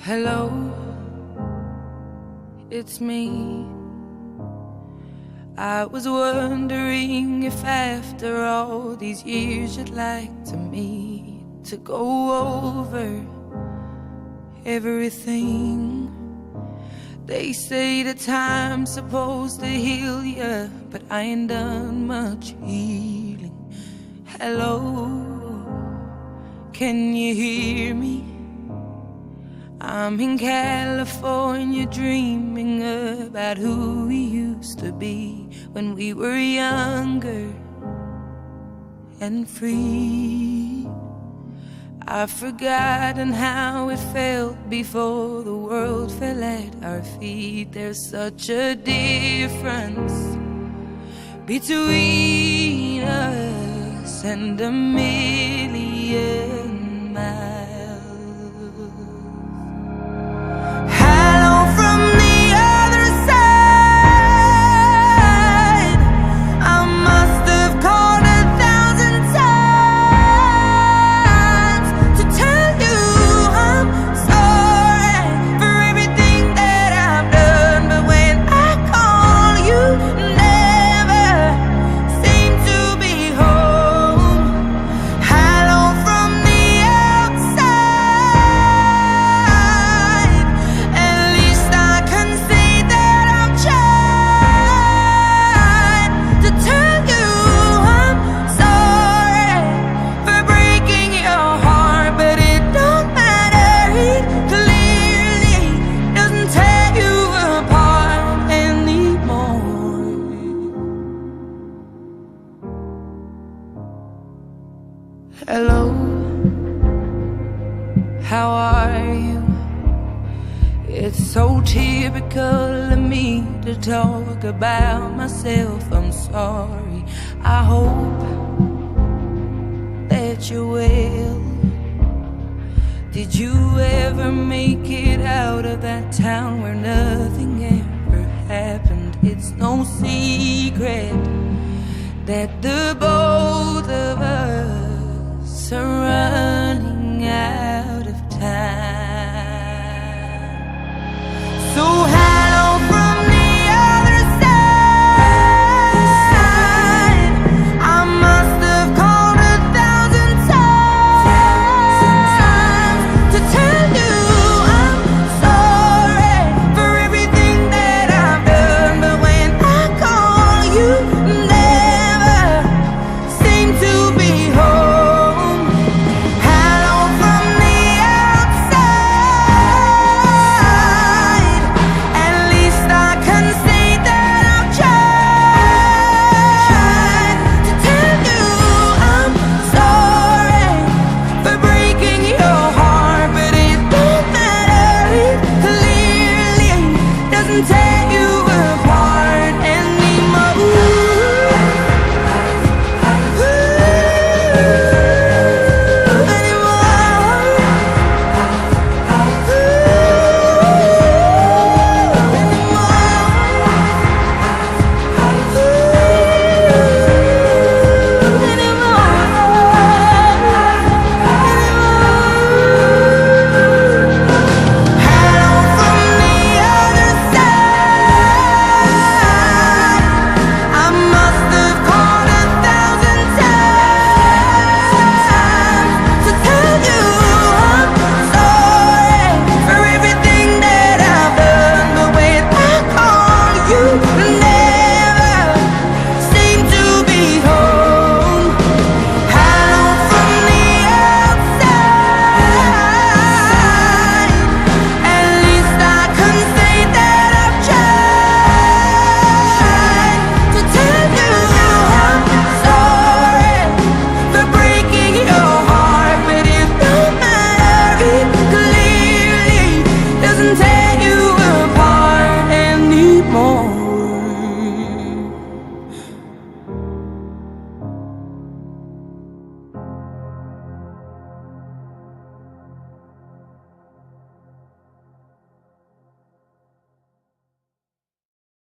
Hello, it's me. I was wondering if after all these years you'd like to meet to go over everything. They say the time's supposed to heal ya, but I ain't done much healing. Hello, can you hear me? I'm in California dreaming about who we used to be when we were younger and free. I've forgotten how it felt before the world fell at our feet. There's such a difference between us and a million miles. Hello, how are you? It's so typical of me to talk about myself. I'm sorry. I hope that you're well. Did you ever make it out of that town where nothing ever happened? It's no secret that the both of us are running out of time. So hello from the other side. I must have called 1,000 times to tell you I'm sorry for everything that I've done, but when I call you never seem to be home. Take you apart anymore.